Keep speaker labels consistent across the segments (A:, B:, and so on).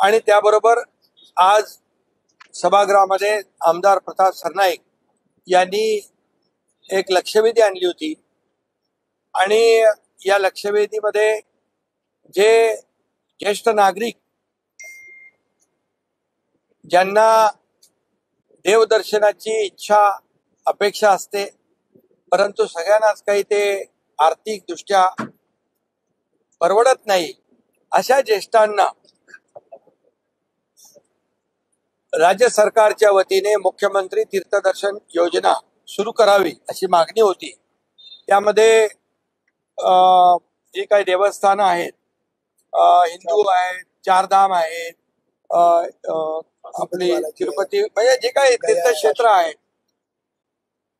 A: आणि त्याबरोबर आज सभागृहामध्ये आमदार प्रताप सरनाईक यांनी एक लक्षवेधी आणली होती आणि या लक्षवेधीमध्ये जे ज्येष्ठ नागरिक ज्यांना देवदर्शनाची इच्छा अपेक्षा असते, परंतु सगळ्यांनाच काही ते आर्थिक दृष्ट्या परवडत नाही, अशा ज्येष्ठांना राज्य सरकारच्या वतीने मुख्यमंत्री तीर्थदर्शन योजना सुरू करावी अशी मागणी होती। त्यामध्ये जे काही देवस्थान आहेत, हिंदू आहेत, चारधाम आहेत, आपली तिरुपती, म्हणजे जे काही तीर्थक्षेत्र आहेत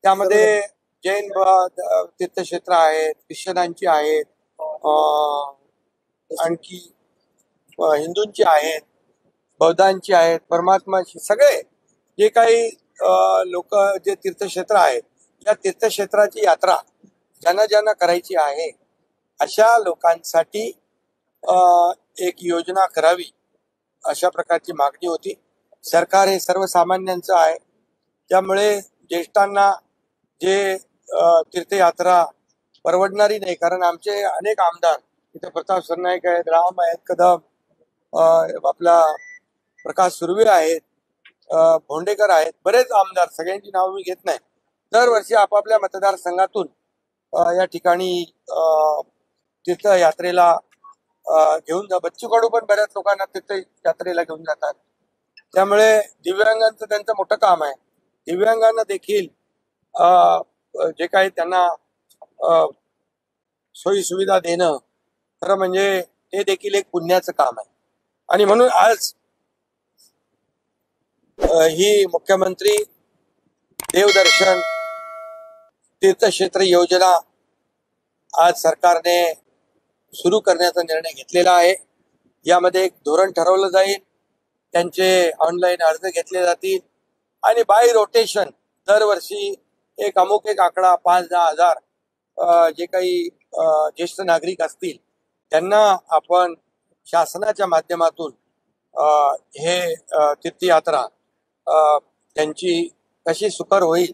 A: त्यामध्ये जैन तीर्थक्षेत्र आहेत, ख्रिश्चनांची आहेत, आणखी हिंदूंची आहेत, बौद्धांची आहेत, परमात्माची, सगळे जे काही लोक जे तीर्थक्षेत्र आहेत या तीर्थक्षेत्राची यात्रा ज्यांना ज्यांना करायची आहे अशा लोकांसाठी एक योजना करावी अशा प्रकारची मागणी होती। सरकार हे सर्वसामान्यांचं आहे, त्यामुळे ज्येष्ठांना जे तीर्थयात्रा परवडणारी नाही, कारण आमचे अनेक आमदार इथे प्रताप सरनाईक आहेत, राम आहेत कदम, आपला प्रकाश सुर्वे आहेत, भोंडेकर आहेत, बरेच आमदार, सगळ्यांची नावं मी घेत नाही, दरवर्षी आपापल्या मतदारसंघातून या ठिकाणी तीर्थयात्रेला घेऊन जा। बच्चू कडू पण बऱ्याच लोकांना तीर्थयात्रेला घेऊन जातात। त्यामुळे दिव्यांगांचं त्यांचं मोठं काम आहे। दिव्यांगांना देखील जे काही त्यांना सोयी सुविधा देणं खरं म्हणजे ते देखील एक पुण्याचं काम आहे। आणि म्हणून आज ही मुख्यमंत्री देवदर्शन तीर्थक्षेत्र योजना आज सरकारने सुरू करण्याचा निर्णय घेतलेला आहे। यामध्ये एक धोरण ठरवलं जाईल, त्यांचे ऑनलाईन अर्ज घेतले जातील आणि बाय रोटेशन दरवर्षी एक अमुक एक आकडा 5-10 हजार जे काही ज्येष्ठ नागरिक असतील त्यांना आपण शासनाच्या माध्यमातून हे तीर्थयात्रा त्यांची कशी सुकर होईल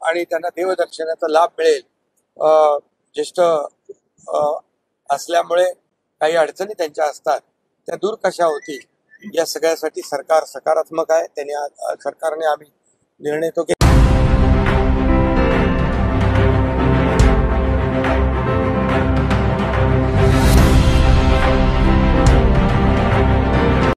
A: आणि त्यांना देवदर्शनाचा लाभ मिळेल। ज्येष्ठ असल्यामुळे काही अडचणी त्यांच्या असतात, त्या दूर कशा होतील या सगळ्यासाठी सरकार सकारात्मक आहे। सरकारने आम्ही निर्णय तो